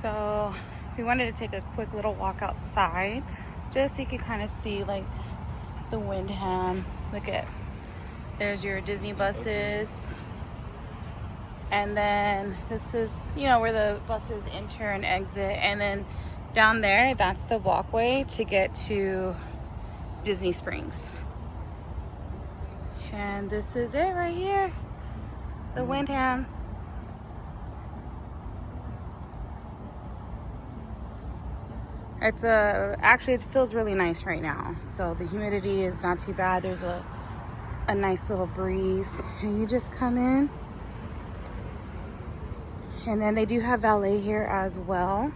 So we wanted to take a quick little walk outside just so you could kind of see like the Wyndham. Look at, there's your Disney buses. And then this is, you know, where the buses enter and exit. And then down there, that's the walkway to get to Disney Springs. And this is it right here, the Wyndham. It's actually it feels really nice right now. So the humidity is not too bad. There's a nice little breeze, and you just come in. And then they do have valet here as well,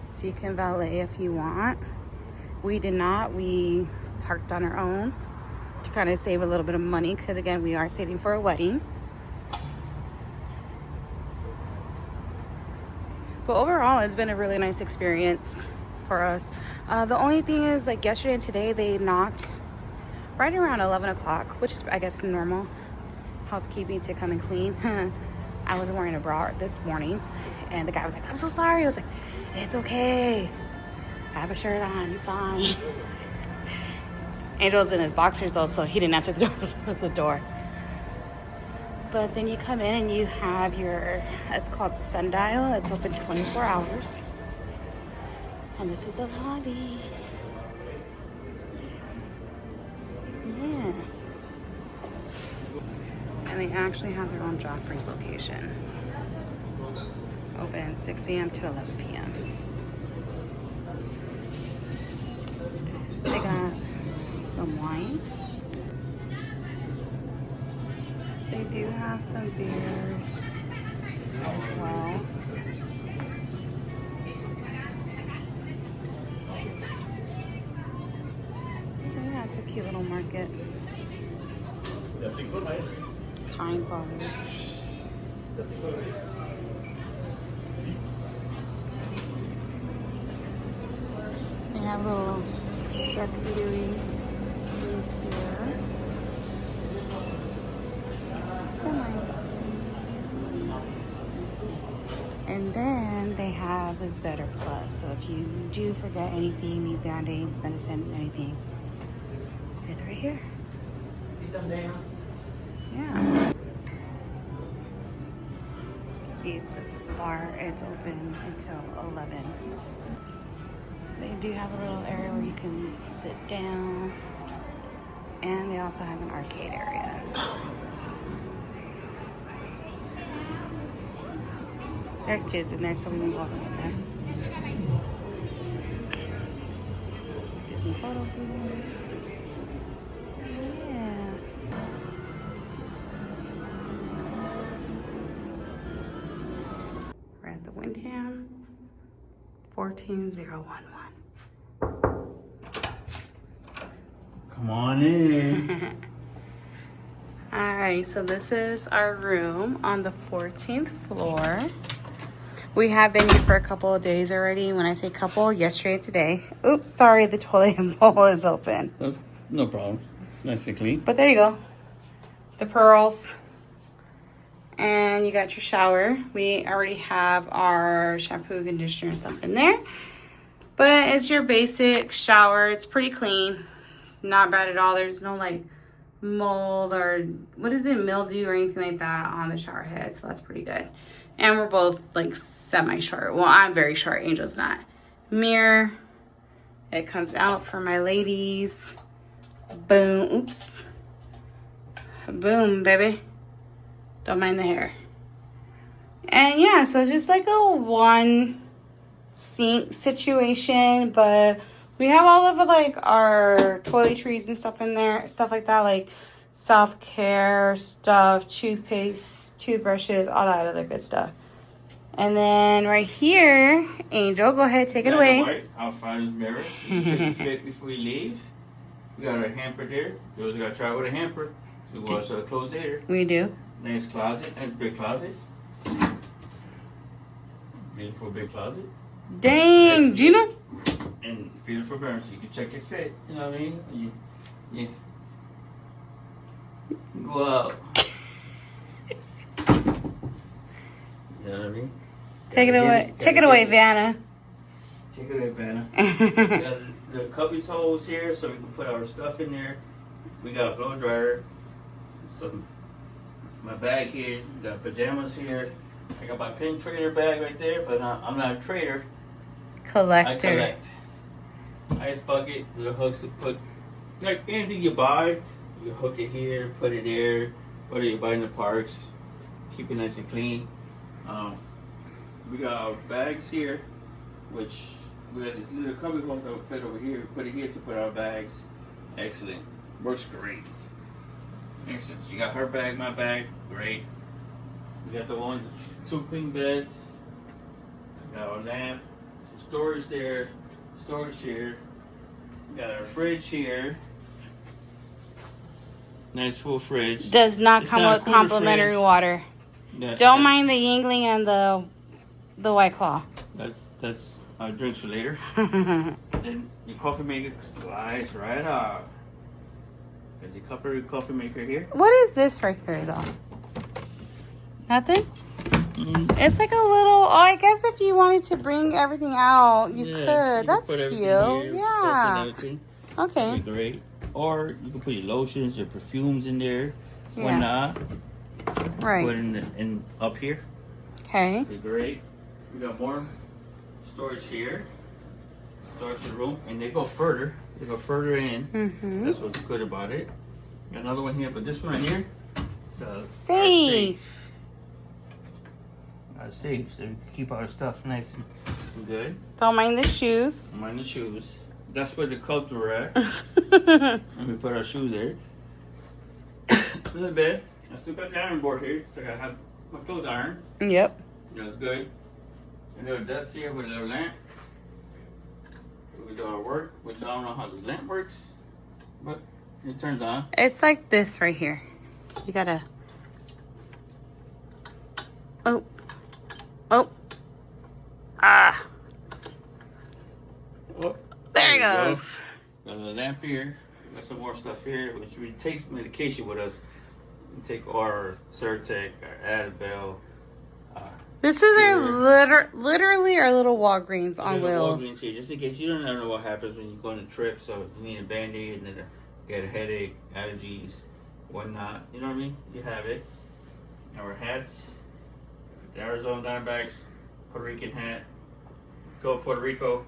so you can valet if you want. We did not. We parked on our own to kind of save a little bit of money, because again, we are saving for a wedding. But overall, it's been a really nice experience for us. The only thing is, like yesterday and today, they knocked right around 11 o'clock, which is, I guess, normal housekeeping to come and clean. I was wearing a bra this morning, and the guy was like, "I'm so sorry." I was like, "It's okay. I have a shirt on. You're fine." Angel's in his boxers though, so he didn't answer the door. But then you come in and you have your, it's called Sundial. It's open 24 hours. And this is the lobby. Yeah. And they actually have their own Joffrey's location. Open 6 a.m. to 11 p.m. They got some wine. They do have some beers as well. Yeah, it's a cute little market. Kind bars. They have little charcuterie things here. Some ice cream. And then they have this Better Plus. So if you do forget anything, need band-aids, medicine, anything, it's right here. Yeah. The Eclipse Bar, it's open until 11. They do have a little area where you can sit down, and they also have an arcade area. There's kids in there, so we won't go in there. Disney photo booth. Yeah. We're at the Wyndham 14011. Come on in. All right, so this is our room on the 14th floor. We have been here for a couple of days already. When I say couple, yesterday and today. Oops, sorry, the toilet bowl is open. No problem. Nice and clean. But there you go. The pearls. And you got your shower. We already have our shampoo, conditioner, and stuff in there. But it's your basic shower. It's pretty clean. Not bad at all. There's no like mold or what is it, mildew or anything like that on the shower head. So that's pretty good. And we're both like semi-short. Well, I'm very short. Angel's not. Mirror. It comes out for my ladies. Boom. Oops. Boom, baby. Don't mind the hair. And yeah, so it's just like a one sink situation, but we have all of like our toiletries and stuff in there, stuff like that, like self-care stuff, toothpaste, toothbrushes, all that other good stuff. And then right here, Angel, go ahead, take it away. Right, outside is mirrors. You check your fit before you leave. We got our hamper there. You always gotta try with a hamper. So we wash our clothes there. We do. Nice closet, nice big closet. Beautiful big closet. Dang, Gina. And beautiful burn, so you can check your fit. You know what I mean? You go out. You know what I mean? Take it away. Take it away, Vanna. Take it away, Vanna. We got the cubby's holes here so we can put our stuff in there. We got a blow dryer. My bag here. We got pajamas here. I got my pin trader bag right there, but I'm not a trader. Collector. I collect. Ice bucket, little hooks to put, like anything you buy, you hook it here, put it there, whether you buy in the parks, keep it nice and clean. We got our bags here, which we got these little cubby holes that would fit over here. We put it here to put our bags. Excellent. Works great. Excellent. You got her bag, my bag. Great. We got the 2 queen beds. We got our lamp. Some storage there. Storage here. We got our fridge here. Nice full fridge. Does not come with complimentary water. Don't mind the Yingling and the White Claw. That's our drinks for later. Then your coffee maker slides right off. Got the coffee maker here. What is this right here, though? Nothing? It's like a little, I guess if you wanted to bring everything out, you could. That's cute. Yeah. Okay. That'd be great. Or you can put your lotions, your perfumes in there. Why not? Right. Put it in up here. Okay. That'd be great. We got more storage here. Storage room. And they go further. They go further in. Mm-hmm. That's what's good about it. Got another one here, but this one right here. Safe. Safe, so we can keep our stuff nice and good. Don't mind the shoes. Don't mind the shoes. That's where the Cubs were at. And we put our shoes there. A little bit. I still got the iron board here, so I gotta have my clothes ironed. Yep. That's good. A little dust here with a little lamp. We do our work, which I don't know how this lamp works, but it turns on. It's like this right here. You gotta. Oh. Oh. Ah. Oh, there it goes. Got a lamp here. Got some more stuff here, which we take medication with us. We take our Zyrtec, our Advil. This is our literally our little Walgreens on wheels. Walgreens here, just in case you don't know what happens when you go on a trip. So you need a Band-Aid and then get a headache, allergies, whatnot. You know what I mean? You have it. Our hats. The Arizona Diamondbacks, Puerto Rican hat. Go Puerto Rico.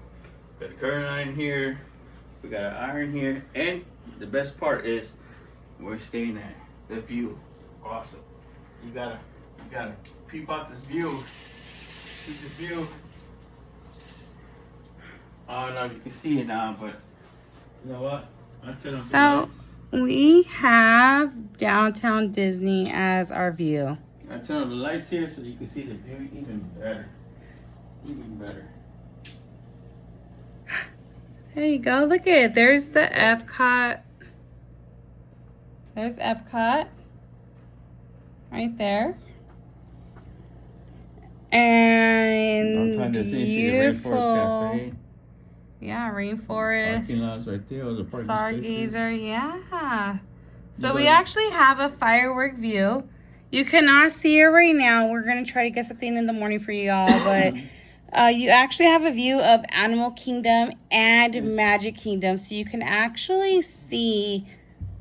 Got the current iron here. We got an iron here. And the best part is we're staying at the view. It's awesome. You gotta peep out this view. See this view. I don't know if you can see it now, but you know what? I'll turn on the lights. We have downtown Disney as our view. I turn on the lights here so you can see the view even better. Even better. There you go. Look at it. There's the Epcot. There's Epcot. Right there. And beautiful. Rainforest Cafe. Yeah, Rainforest. Parking lots right there. The parking Stargazer, yeah. So we actually have a firework view. You cannot see it right now. We're going to try to get something in the morning for you all, but you actually have a view of Animal Kingdom and Magic Kingdom. So you can actually see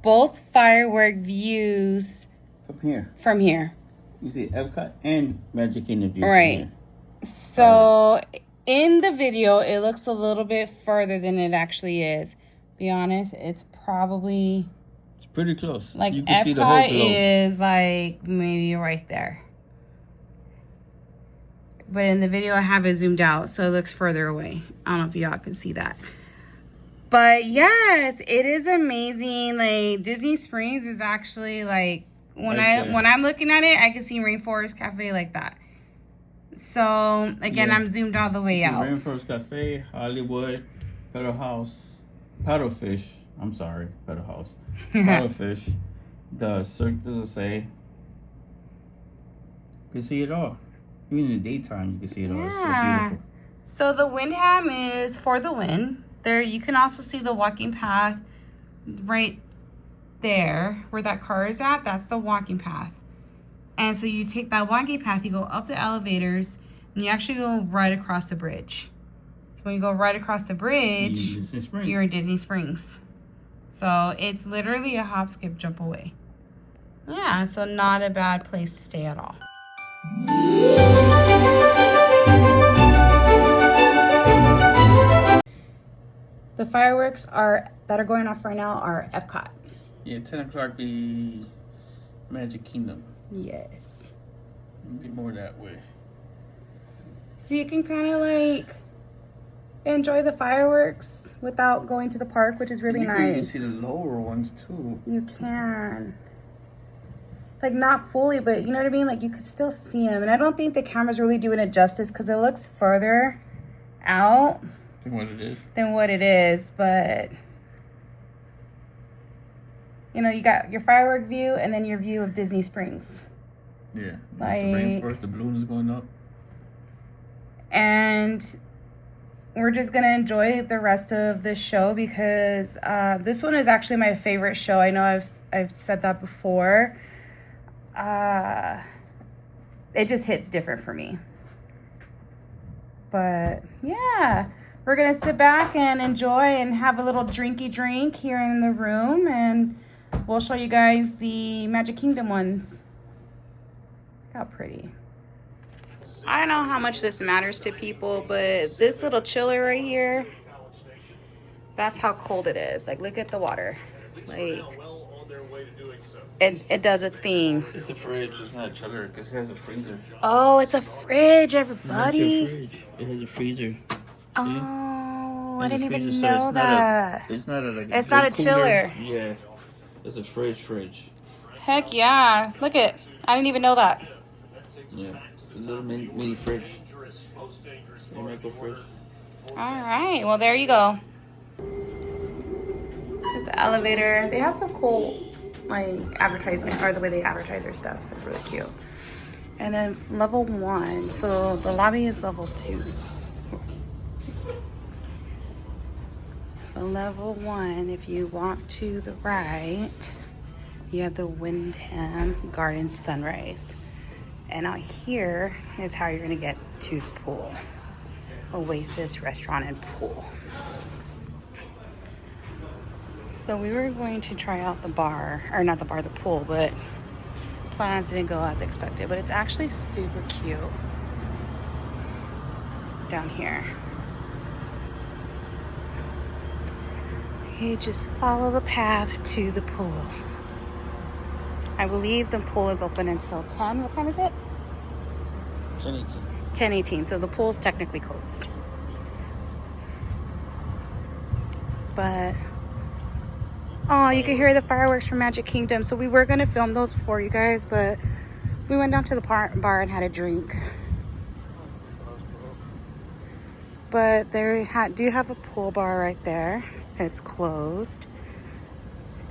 both firework views from here. You see Epcot and Magic Kingdom view. Right. So in the video, it looks a little bit further than it actually is. Be honest, it's probably... pretty close. Like you can Epcot see the whole globe. Is like maybe right there. But in the video I have it zoomed out, so it looks further away. I don't know if y'all can see that. But yes, it is amazing. Like Disney Springs is actually like when I'm looking at it, I can see Rainforest Cafe like that. So again, I'm zoomed all the way out. Rainforest Cafe, Hollywood, Paddlefish. I'm sorry, Paddlehouse. Paddlefish. The Cirque du Soleil. You can see it all. Even in the daytime, you can see it all. It's so beautiful. So the Wyndham is for the win. There, you can also see the walking path right there where that car is at. That's the walking path. And so you take that walking path, you go up the elevators, And you actually go right across the bridge. So when you go right across the bridge, you're in Disney Springs. So it's literally a hop, skip, jump away. Yeah, so not a bad place to stay at all. The fireworks that are going off right now are Epcot. Yeah, 10 o'clock be Magic Kingdom. Yes. Be more that way. So you can kind of like enjoy the fireworks without going to the park, which is really nice. You can see the lower ones too. You can. Like not fully, but you know what I mean? Like you could still see them. And I don't think the camera's really doing it justice because it looks further out than what it is. But you know, you got your firework view and then your view of Disney Springs. Yeah. Like the rainforest, the balloon is going up. And we're just gonna enjoy the rest of this show because this one is actually my favorite show. I know I've said that before. It just hits different for me. But yeah, we're gonna sit back and enjoy and have a little drinky drink here in the room, and we'll show you guys the Magic Kingdom ones. Look how pretty. I don't know how much this matters to people, but this little chiller right here, that's how cold it is. Like, look at the water. Like, it does its thing. It's a fridge. It's not a chiller because it has a freezer. Oh, it's a fridge, everybody. Fridge. It has a freezer. Oh, I didn't even know that. It's not It's not a chiller. Yeah, it's a fridge. Heck yeah! Look it. I didn't even know that. Yeah. A little mini fridge. A micro fridge. All right. Well, there you go. There's the elevator. They have some cool, like, advertisement, or the way they advertise their stuff. It's really cute. And then level 1. So the lobby is level 2. So level 1, if you walk to the right, you have the Wyndham Garden Sunrise. And out here is how you're gonna get to the pool. Oasis Restaurant and Pool. So we were going to try out the bar, or not the bar, the pool, but plans didn't go as expected. But it's actually super cute down here. You just follow the path to the pool. I believe the pool is open until 10. What time is it? 10:18. 10:18. So the pool's technically closed. But, oh, you can hear the fireworks from Magic Kingdom. So we were going to film those for you guys, but we went down to the bar and had a drink. But they do have a pool bar right there. It's closed.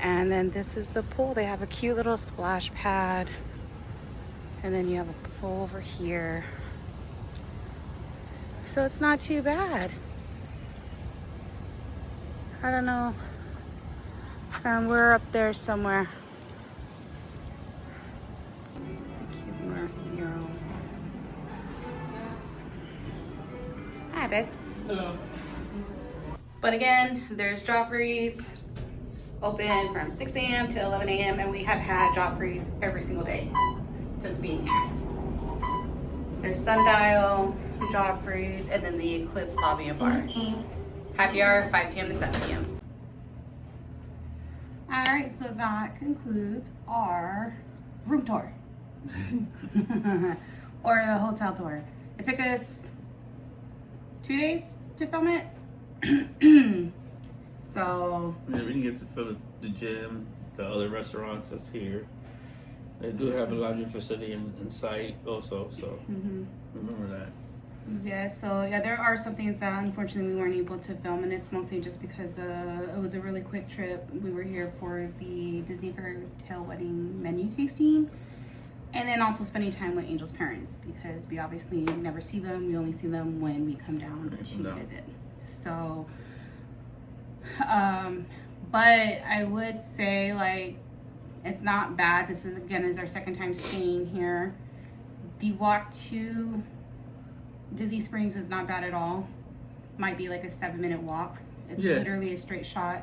And then this is the pool. They have a cute little splash pad. And then you have a pool over here. So it's not too bad. I don't know. We're up there somewhere. Hi, babe. Hello. But again, there's Joffrey's. Open from 6 a.m. to 11 a.m. and we have had Joffrey's every single day since being here. There's Sundial, Joffrey's, and then the Eclipse Lobby and Bar. Happy hour, 5 p.m. to 7 p.m. All right, so that concludes our room tour. Or the hotel tour. It took us 2 days to film it. So yeah, we didn't get to film the gym, the other restaurants that's here. They do have a laundry facility in sight also, so remember that. Yeah, so yeah, there are some things that unfortunately we weren't able to film, and it's mostly just because it was a really quick trip. We were here for the Disney Fairy Tale Wedding menu tasting, and then also spending time with Angel's parents because we obviously never see them. We only see them when we come down to visit. So. But I would say, like, it's not bad. This is, again, is our second time staying here. The walk to Disney Springs is not bad at all. Might be like a 7-minute walk. It's literally a straight shot.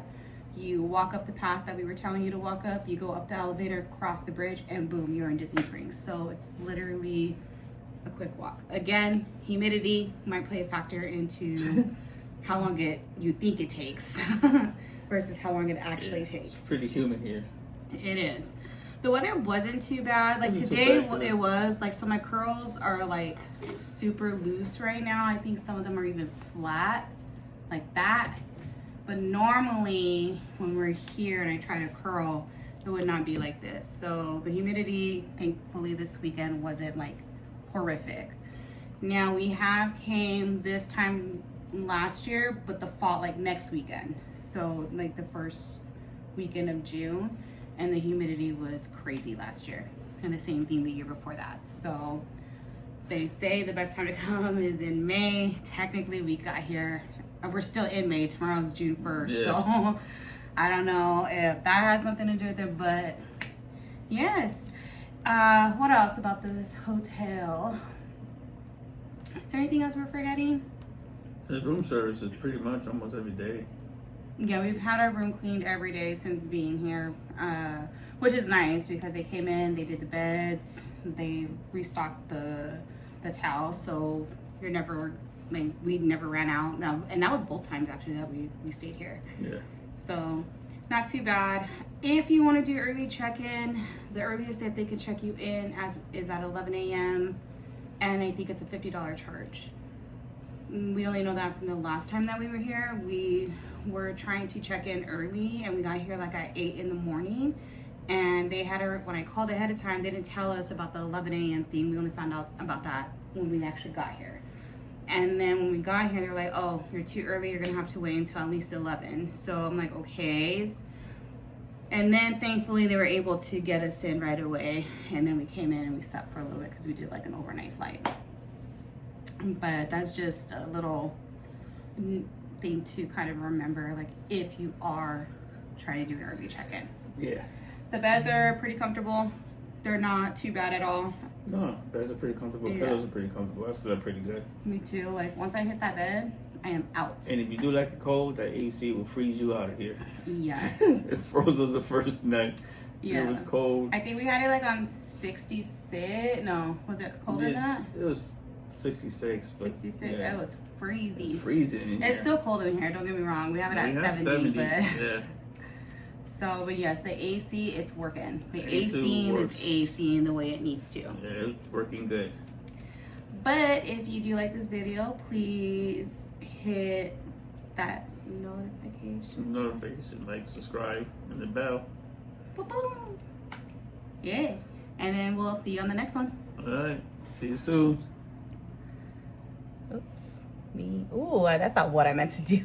You walk up the path that we were telling you to walk up, you go up the elevator, cross the bridge, and boom, you're in Disney Springs. So it's literally a quick walk. Again, humidity might play a factor into how long you think it takes versus how long it actually takes. It's pretty humid here. It is. The weather wasn't too bad. Like today, it was like, so my curls are like super loose right now. I think some of them are even flat like that. But normally when we're here and I try to curl, it would not be like this. So the humidity, thankfully this weekend wasn't like horrific. Now we have came this time last year, but the fall, like next weekend. So like the first weekend of June, and the humidity was crazy last year. And the same thing the year before that. So they say the best time to come is in May. Technically we got here, we're still in May, tomorrow's June 1st. So I don't know if that has something to do with it, but yes. What else about this hotel? Is there anything else we're forgetting? The room service is pretty much almost every day. Yeah, we've had our room cleaned every day since being here, which is nice because they came in, they did the beds, they restocked the towels, so you're never, like, we never ran out. No, and that was both times actually that we stayed here. Yeah. So not too bad. If you want to do early check-in, the earliest that they can check you in is at 11 a.m. and I think it's a $50 charge. We only know that from the last time that we were here. We were trying to check in early and we got here like at 8 in the morning, and they had when I called ahead of time, they didn't tell us about the 11 a.m. thing. We only found out about that when we actually got here. And then when we got here, they were like, oh, you're too early, you're gonna have to wait until at least 11. So I'm like, okay. And then thankfully they were able to get us in right away, and then we came in and we slept for a little bit because we did like an overnight flight. But that's just a little thing to kind of remember, like if you are trying to do an early check-in. Yeah. The beds are pretty comfortable. They're not too bad at all. No, beds are pretty comfortable. Yeah. Pillows are pretty comfortable. I slept pretty good. Me too. Like once I hit that bed, I am out. And if you do like the cold, that AC will freeze you out of here. Yes. It froze us the first night. Yeah. It was cold. I think we had it like on 66. No, was it colder than that? It was 66. But 66. yeah. It was freezing. It's freezing in It's here. still cold in here. Don't get me wrong. We have it at 70, but Yeah. so, but yes, the AC, it's working. The AC AC works. is AC in the way it needs to. Yeah, it's working good. But if you do like this video, please hit that notification. Like, subscribe, and the bell. Boom. Yeah. And then we'll see you on the next one. All right. See you soon. Oops. Me. Ooh, that's not what I meant to do.